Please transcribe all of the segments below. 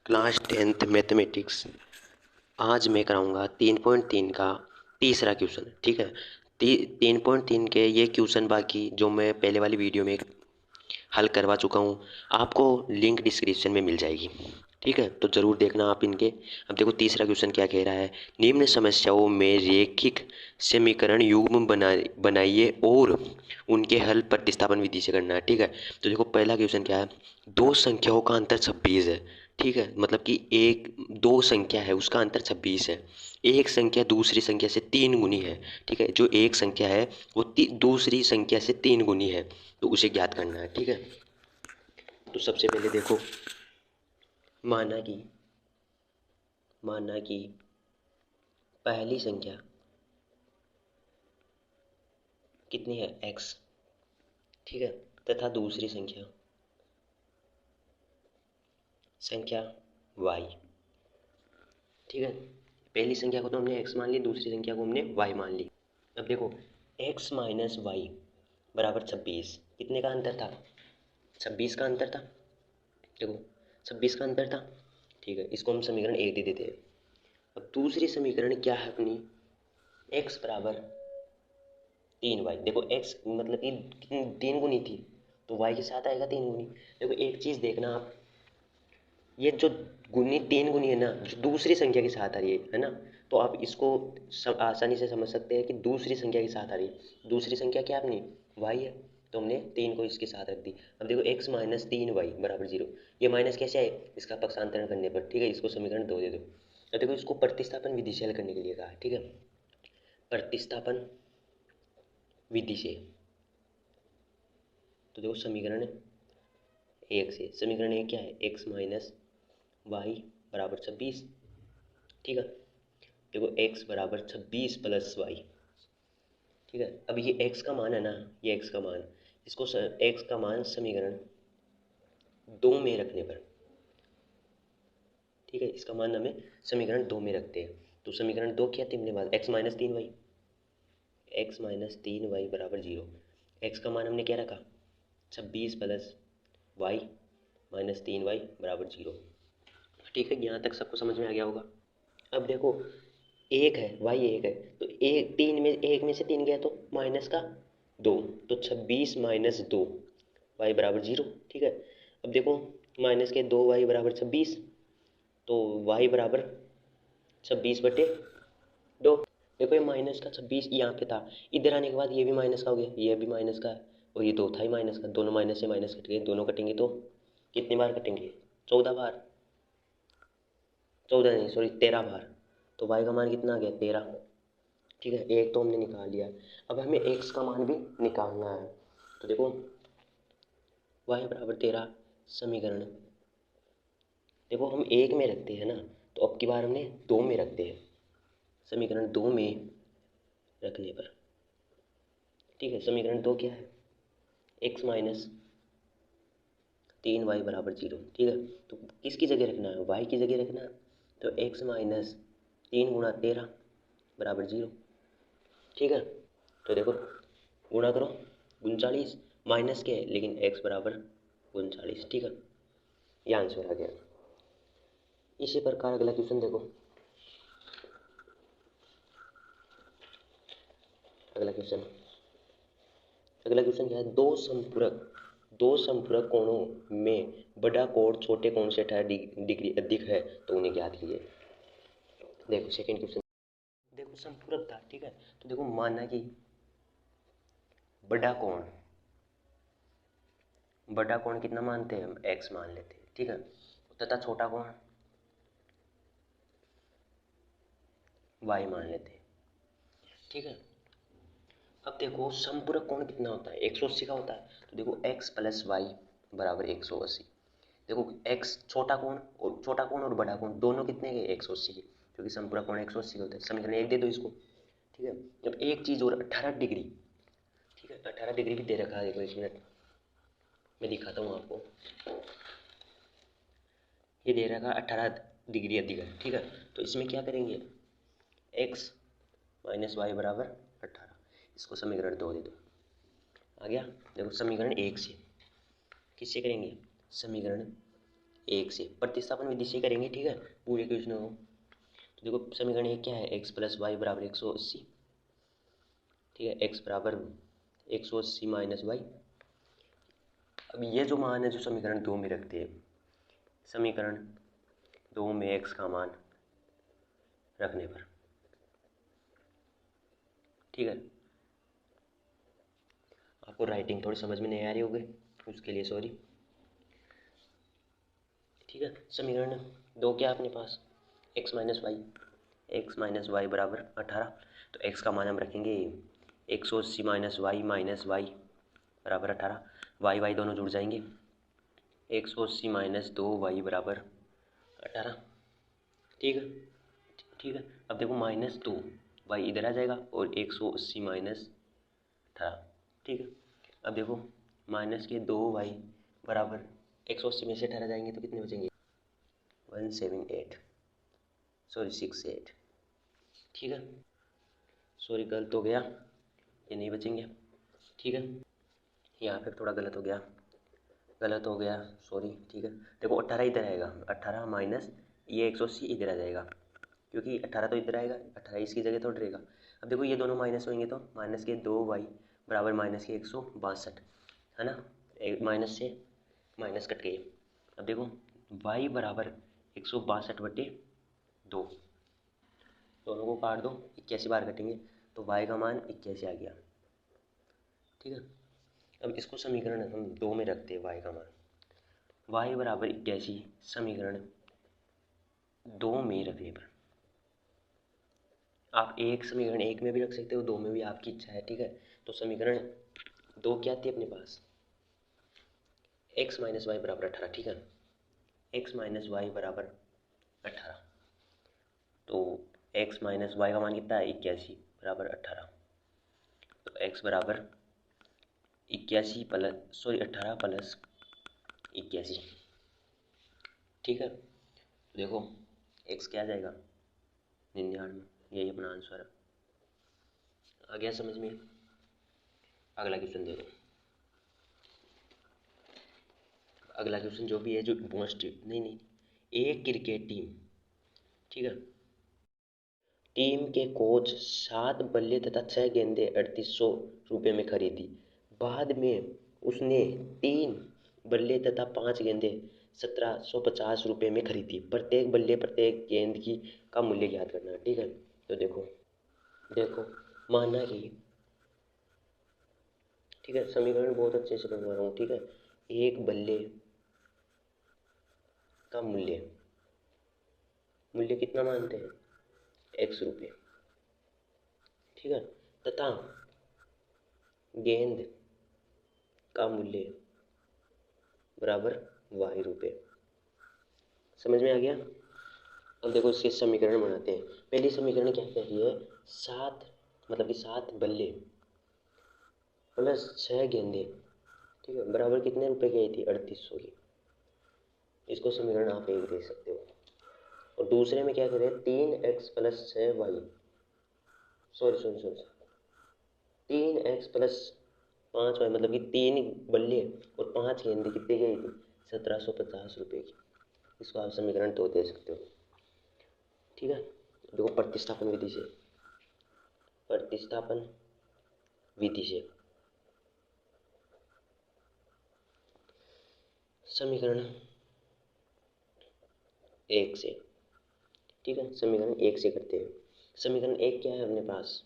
Class 10th mathematics. आज मैं कराऊंगा 3.3 का तीसरा क्वेश्चन। ठीक है, 3.3 के ये क्वेश्चन बाकी जो मैं पहले वाली वीडियो में हल करवा चुका हूँ, आपको लिंक डिस्क्रिप्शन में मिल जाएगी। ठीक है, तो ज़रूर देखना आप इनके। अब देखो तीसरा क्वेश्चन क्या कह रहा है। निम्न समस्याओं में रेखिक समीकरण युग्म बनाइए और उनके हल प्रतिस्थापन विधि से करना है। ठीक है, तो देखो पहला क्वेश्चन क्या है। दो संख्याओं का अंतर 26 है। ठीक है, मतलब कि एक दो संख्या है उसका अंतर 26 है। एक संख्या दूसरी संख्या से 3 गुनी है। ठीक है, जो एक संख्या है वो दूसरी संख्या से 3 गुनी है, तो उसे ज्ञात करना है। ठीक है, तो सबसे पहले देखो, माना कि माना कि पहली संख्या कितनी है, x। ठीक है, तथा दूसरी संख्या संख्या y। ठीक है, पहली संख्या को तो हमने x मान ली, दूसरी संख्या को हमने y मान ली। अब देखो x माइनस वाई बराबर 26, कितने का अंतर था, 26 का अंतर था। देखो 26 का अंतर था। ठीक है, इसको हम समीकरण 1 दे देते हैं। अब दूसरी समीकरण क्या है अपनी, x बराबर 3y। देखो x मतलब कि कितनी 3 गुनी थी, तो y के साथ आएगा 3 गुनी। देखो एक चीज़ देखना आप, ये जो गुनी 3 गुनी है ना, जो दूसरी संख्या के साथ आ रही है ना, तो आप इसको आसानी से समझ सकते हैं कि दूसरी संख्या के साथ आ रही है। दूसरी संख्या क्या है अपनी, y है, तो हमने 3 को इसके साथ रख दी। अब देखो x माइनस 3y बराबर 0। ये माइनस कैसे आए, इसका पक्षांतरण करने पर। ठीक है, इसको समीकरण 2 दे दो। अब देखो इसको प्रतिस्थापन विधि से हल करने के लिए कहा। ठीक है, प्रतिस्थापन विधि से, तो देखो समीकरण 1 से, समीकरण 1 क्या है, x माइनस वाई बराबर 26। ठीक है, देखो x बराबर 26 प्लस वाई। ठीक है, अब ये x का मान है ना, ये x का मान, इसको x का मान समीकरण 2 में रखने पर। ठीक है, इसका मान हमें समीकरण 2 में रखते हैं। तो समीकरण 2 क्या थे हमने बात, x minus 3y, x minus 3y बराबर 0। x का मान हमने क्या रखा, 26 प्लस वाई माइनस 3y बराबर 0। ठीक है, यहाँ तक सबको समझ में आ गया होगा। अब देखो एक है, वाई एक है, तो एक तीन में, एक में से 3 गया तो माइनस का 2, तो 26 माइनस 2 वाई बराबर 0। ठीक है, अब देखो माइनस के 2 वाई बराबर 26, तो वाई बराबर 26/2। देखो ये माइनस का 26 यहाँ पे था, इधर आने के बाद ये भी माइनस का हो गया, ये भी माइनस का है, और ये 2 था ही माइनस का। दोनों माइनस से माइनस कट गए, दोनों कटेंगे तो कितनी बार कटेंगे, 14 बार, 14 नहीं सॉरी 13 बार। तो वाई का मान कितना आ गया, 13। ठीक है, एक तो हमने निकाल लिया। अब हमें एक्स का मान भी निकालना है। तो देखो वाई बराबर 13 समीकरण, देखो हम एक में रखते हैं ना, तो अब की बार हमने 2 में रखते हैं, समीकरण 2 में रखने पर। ठीक है, समीकरण 2 क्या है, एक्स माइनस 3y बराबर 0। ठीक है, तो किसकी जगह रखना है, y की जगह रखना है। तो x माइनस 3 × 13 बराबर 0। ठीक है, तो देखो गुणा करो, 39 माइनस के है लेकिन x बराबर 39। ठीक है, ये आंसर आ गया। इसी प्रकार अगला क्वेश्चन देखो, अगला क्वेश्चन अगला क्वेश्चन क्या है। दो संपूरक कोणों में बड़ा कोण छोटे कोण से 18 डिग्री अधिक है, तो उन्हें ज्ञात कीजिए। देखो सेकंड क्वेश्चन, देखो संपूरक था। ठीक है, तो देखो माना कि बड़ा कोण, बड़ा कोण कितना मानते हैं हम, x मान लेते हैं। ठीक है, तथा छोटा कोण y मान लेते हैं। ठीक है, अब देखो संपूरक कोण कितना होता है, 180 का होता है। तो देखो x प्लस वाई बराबर 180। देखो x छोटा कोण और बड़ा कोण दोनों कितने के, 180 के, क्योंकि संपूरक कोण 180 का होता है। समीकरण 1 दे दो इसको। ठीक है, अब एक चीज़ और, 18 डिग्री। ठीक है, 18 डिग्री भी दे रखा है, देखो 1 मिनट मैं दिखाता हूँ आपको। ये दे रखा 18 डिग्री अधिक है। ठीक है, तो इसमें क्या करेंगे, x माइनस वाई बराबर 18, इसको समीकरण 2 दे दो। आ गया। देखो समीकरण 1 से किससे करेंगे, समीकरण 1 से प्रतिस्थापन विधि से करेंगे, ठीक है, पूरे क्वेश्चन को। तो देखो समीकरण एक क्या है, एक्स प्लस वाई बराबर 180, ठीक है, एक्स बराबर 180 माइनस वाई। अब ये जो मान है जो समीकरण 2 में रखते हैं, समीकरण 2 में एक्स का मान रखने पर, ठीक है, आपको राइटिंग थोड़ी समझ में नहीं आ रही होगी, उसके लिए सॉरी, ठीक है। समीकरण 2 क्या है अपने पास, एक्स माइनस वाई बराबर 18। तो एक्स का मान हम रखेंगे 180 माइनस वाई बराबर 18, वाई दोनों जुड़ जाएंगे, 180 माइनस 2 वाई बराबर 18, ठीक है, ठीक है। अब देखो -2 वाई इधर आ जाएगा और 180 माइनस 18, ठीक है। अब देखो माइनस के 2 वाई बराबर 180 में से 18 जाएंगे तो कितने बचेंगे, 178, सॉरी 68, ठीक है, सॉरी गलत हो गया, ये नहीं बचेंगे, ठीक है, यहाँ पे थोड़ा गलत हो गया सॉरी, ठीक है। देखो 18 इधर आएगा, 18 माइनस ये 180 इधर आ जाएगा, क्योंकि 18 तो इधर आएगा, 18 इसकी जगह थोड़ा रहेगा। अब देखो ये दोनों माइनस होंगे तो माइनस के 2 वाई बराबर माइनस के 162, है ना, एक माइनस से माइनस कट गए। अब देखो वाई बराबर 162/2, दोनों को काट दो, 81 बार कटेंगे तो वाई का मान 81 आ गया, ठीक है। अब इसको समीकरण हम 2 में रखते हैं, वाई का मान, वाई बराबर 81 समीकरण 2 में रखने पर, आप एक समीकरण 1 में भी रख सकते हो, 2 में भी, आपकी इच्छा है, ठीक है। तो समीकरण 2 क्या थी अपने पास, एक्स माइनस वाई बराबर 18, ठीक है, एक्स माइनस वाई बराबर 18, तो एक्स माइनस वाई का मान कितना है, 81 बराबर 18, तो एक्स बराबर 81 प्लस सॉरी 18 प्लस 81, ठीक है। देखो एक्स क्या आ जाएगा, 99, यही अपना आंसर है। आ गया समझ में, अगला क्वेश्चन दे दो। अगला क्वेश्चन जो भी है, जो मोस्ट नहीं, एक क्रिकेट टीम, ठीक है, टीम के कोच 7 बल्ले तथा 6 गेंदें 3800 रुपये में खरीदी, बाद में उसने 3 बल्ले तथा 5 गेंदें 1750 रुपये में खरीदी, प्रत्येक बल्ले प्रत्येक गेंद की का मूल्य ज्ञात करना, ठीक है। तो देखो देखो माना कि, ठीक है, समीकरण बहुत अच्छे से बनवा रहा हूँ, ठीक है, एक बल्ले का मूल्य मूल्य कितना मानते हैं, x रुपये, ठीक है, तथा गेंद का मूल्य बराबर y रुपये, समझ में आ गया। अब देखो इसके समीकरण बनाते हैं। पहली समीकरण क्या कह रही है, 7 मतलब कि 7 बल्ले प्लस 6 गेंदे, ठीक है, बराबर कितने रुपए की आई थी, 3800 की। इसको समीकरण आप एक दे सकते हो। और दूसरे में क्या कह रहे हैं, 3x plus 6y, sorry 3x plus 5y, मतलब कि 3 बल्ले और 5 गेंदे कितने की आई थी, 1750 रुपये की। इसको आप समीकरण 2 दे सकते हो, ठीक है। देखो प्रतिस्थापन विधि से समीकरण 1 से, ठीक है, समीकरण 1 से करते हैं। समीकरण 1 क्या है अपने पास,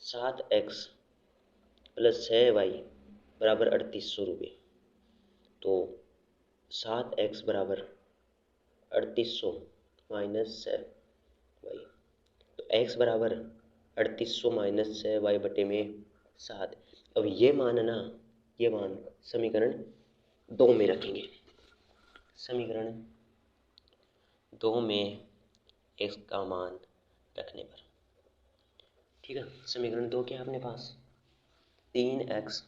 7x प्लस 6y बराबर 3800 रुपये, तो 7x बराबर 3800 माइनस 6y, तो x बराबर 3800 माइनस 6y बटे में 7। अब ये मान है ना, ये मान समीकरण 2 में रखेंगे, समीकरण 2 में x का मान रखने पर, ठीक है। समीकरण 2 क्या है अपने पास, 3x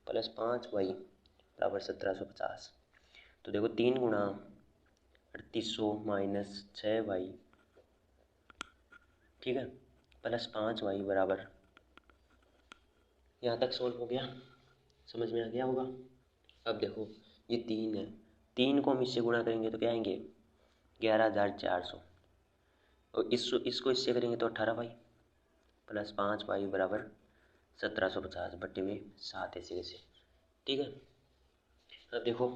प्लस 5y बराबर 1750, तो देखो 3 गुणा 3800 माइनस 6y, ठीक है, प्लस 5y बराबर, यहाँ तक सोल्व हो गया, समझ में आ गया होगा। अब देखो ये 3 है, 3 को हम इससे गुणा करेंगे तो क्या आएंगे 11,400, और इसको इससे करेंगे तो 18y प्लस 5y बराबर 1750 बट्टे में 7 ऐसे कैसे। ठीक है, अब देखो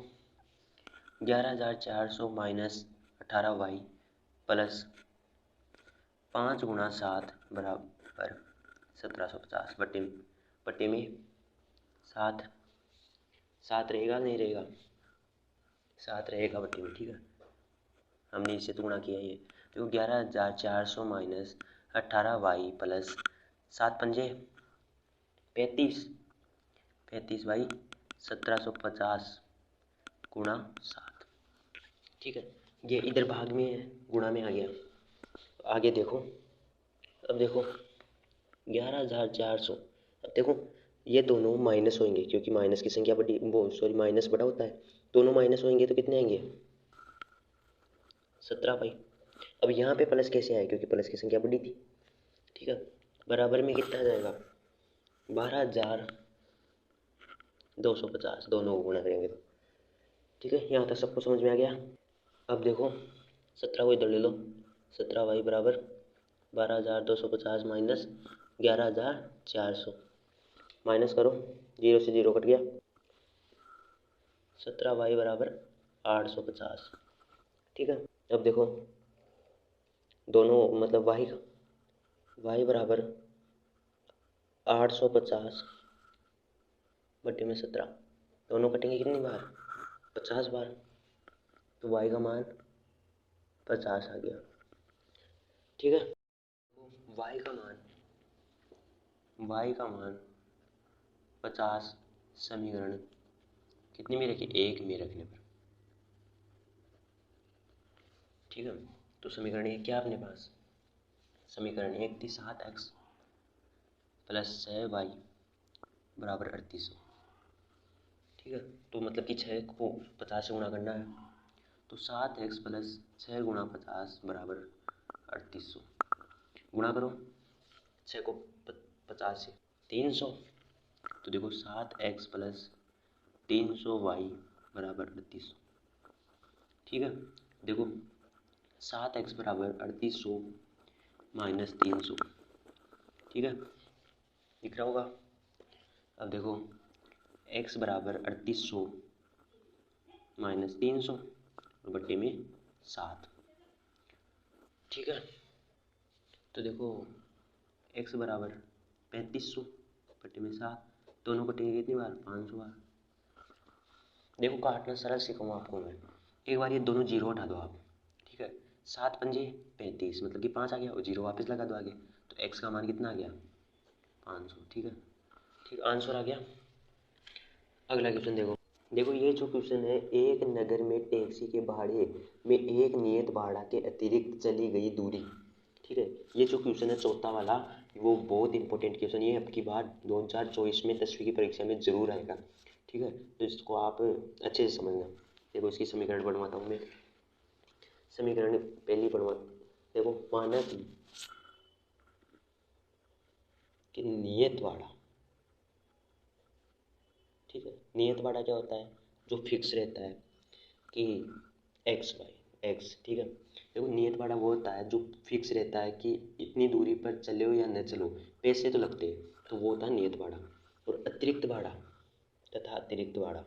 11,400 माइनस 18y प्लस 5 गुणा 7 बराबर 1750 बट्टे में 7 7 रहेगा नहीं रहेगा, 7 रहेगा बट्टे में। ठीक है, हमने इससे तो गुणा किया ही है, तो 11,400 माइनस 18y प्लस 7 पंजे 35y 1750 गुणा 7। ठीक है, ये इधर भाग में है, गुणा में आ गया। आगे देखो, अब देखो 11,400, अब देखो ये दोनों माइनस होंगे क्योंकि माइनस की संख्या बड़ी, वो सॉरी माइनस बड़ा होता है, दोनों माइनस होंगे तो कितने आएंगे 17y। अब यहाँ पे प्लस कैसे आए क्योंकि प्लस की संख्या बड़ी थी। ठीक है, बराबर में कितना आ जाएगा 12,250, दोनों को गुणा करेंगे तो। ठीक है, यहाँ तक सबको समझ में आ गया। अब देखो 17 को इधर ले लो, 17y बराबर 12,250 माइनस 11,400, माइनस करो, 0 से 0 कट गया, 17y बराबर 850। ठीक है, अब देखो दोनों मतलब y बराबर 850 बट्टे में 17, दोनों कटेंगे कितनी बार 50 बार, तो y का मान 50 आ गया। ठीक है, y का मान 50 समीकरण कितनी में रखिए 1 में रखने पर। ठीक है, तो समीकरण 1 क्या अपने पास, समीकरण 1 थी 7x प्लस 6y बराबर 3800। ठीक है, तो मतलब कि 6 को 50 से गुणा करना है, तो 7x प्लस 6 गुणा 50 बराबर 3800, गुणा करो 6 को 50 से 300, तो देखो 7x प्लस 300y बराबर 3800। ठीक है, देखो 7x बराबर 3800 माइनस 300। ठीक है, दिख रहा होगा। अब देखो x बराबर 3800 माइनस 300 और बट्टे में 7। ठीक है, तो देखो x बराबर 3500 बट्टे में 7, दोनों कटेंगे कितनी बार 500 बार। देखो काटना सरल सिखाऊंगा आपको मैं, एक बार ये दोनों जीरो हटा दो आप। ठीक है, 7 पंजे 35 मतलब कि 5 आ गया, और जीरो वापस लगा दो आगे, तो x का मान कितना आ गया 500। ठीक है, ठीक आंसर आ गया। अगला क्वेश्चन देखो, देखो ये जो क्वेश्चन है, एक नगर में टैक्सी के भाड़े में एक नियत भाड़ा के अतिरिक्त चली गई दूरी। ठीक है, ये जो क्वेश्चन है चौथा वाला, वो बहुत इंपॉर्टेंट क्वेश्चन, ये आपकी बार 2024 में 10वीं की परीक्षा में जरूर आएगा। ठीक है, तो इसको आप अच्छे से समझना। देखो इसकी समीकरण बनवाता हूँ मैं, समीकरण पहली बनवा, देखो माना कि नियत भाड़ा। ठीक है, नियत भाड़ा क्या होता है, जो फिक्स रहता है कि x/x। ठीक है, देखो नियत भाड़ा वो होता है जो फिक्स रहता है कि इतनी दूरी पर चले हो या न चलो, पैसे तो लगते हैं, तो वो होता है नियत भाड़ा। और अतिरिक्त भाड़ा तथा अतिरिक्त भाड़ा,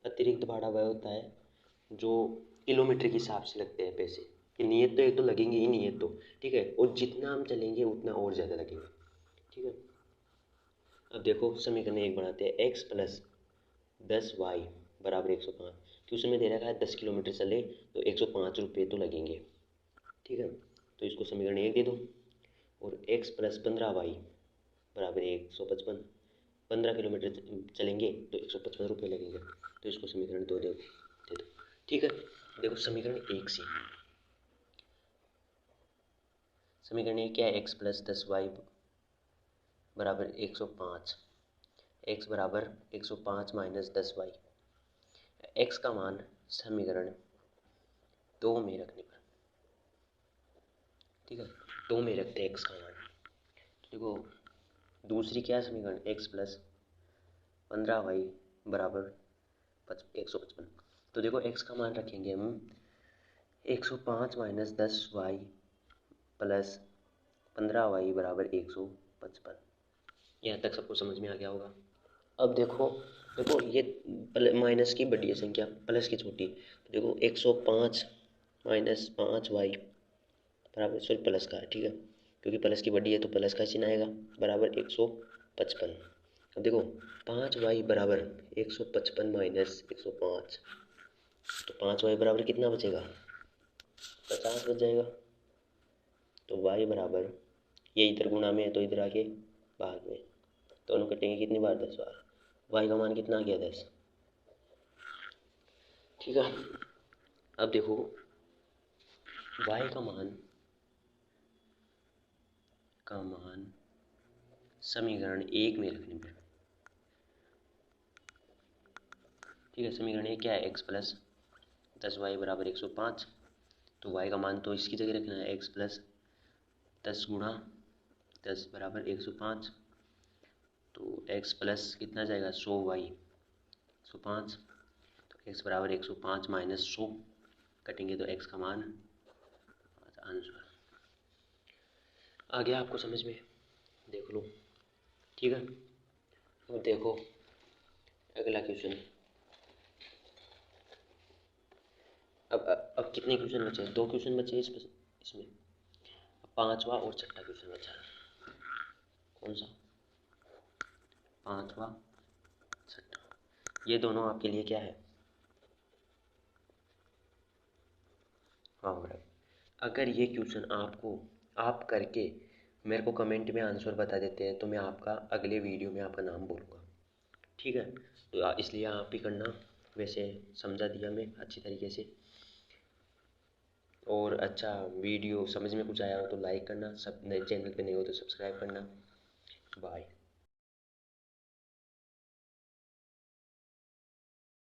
अतिरिक्त भाड़ा वह होता है जो किलोमीटर के हिसाब से लगते हैं पैसे, कि नियत तो एक तो लगेंगे ही नियत तो। ठीक है, और जितना हम चलेंगे उतना और ज़्यादा लगेंगे। ठीक है, अब देखो समीकरण एक बनाते हैं, x प्लस 10y बराबर 105। क्वेश्चन में दे रखा है 10 किलोमीटर चले तो 105 रुपये तो लगेंगे। ठीक है, तो इसको समीकरण एक दे दो, और x प्लस 15y बराबर 155, 15 किलोमीटर चलेंगे तो 155 रुपये लगेंगे, तो इसको समीकरण दो दे दो। ठीक है, देखो समीकरण एक से, समीकरण एक क्या है, x प्लस 10y बराबर 105, x बराबर 105 माइनस 10y, x का मान समीकरण 2 में रखने पर। ठीक है, 2 में रखते हैं x का मान। देखो दूसरी क्या समीकरण, x प्लस 15y बराबर 155। तो देखो x का मान रखेंगे हम 105 माइनस 10y प्लस 15y बराबर 155। यहाँ तक सबको समझ में आ गया होगा। अब देखो देखो ये माइनस की बड़ी है संख्या, प्लस की छोटी। तो देखो 105 माइनस 5y बराबर, सॉरी प्लस का है, ठीक है, क्योंकि प्लस की बड़ी है तो प्लस का चिन्ह आएगा, बराबर 155। अब देखो 5y बराबर 155 माइनस 105, तो 5y बराबर कितना बचेगा, 50 बच जाएगा। तो y बराबर, ये इधर गुणा में है तो इधर आके भाग में, दोनों कटेंगे कितनी बार, 10 बार। y का मान कितना आ गया, 10, ठीक है। अब देखो y का मान समीकरण 1 में रखने पर, ठीक है। समीकरण 1 क्या है, x प्लस 10y बराबर 105। तो y का मान तो इसकी जगह रखना है, x प्लस 10 गुणा 10 बराबर 105। तो x प्लस कितना जाएगा, 100y 105। तो x बराबर 105 माइनस 100 कटेंगे तो x का मान, आंसर आ गया आपको समझ में, देख लो, ठीक है। अब देखो अगला क्वेश्चन। अब कितने क्वेश्चन बचे हैं, 2 क्वेश्चन बचे हैं इसमें। अब 5वां और 6ठा क्वेश्चन बचा है। कौन सा, 5वां 6ठा, ये दोनों आपके लिए क्या है, हाँ। अगर ये क्वेश्चन आप करके मेरे को कमेंट में आंसर बता देते हैं तो मैं आपका अगले वीडियो में आपका नाम बोलूँगा, ठीक है। तो इसलिए आप भी करना, वैसे समझा दिया मैं अच्छी तरीके से। और अच्छा वीडियो समझ में कुछ आया हो तो लाइक करना, सब नए चैनल पे नए हो तो सब्सक्राइब करना। बाय।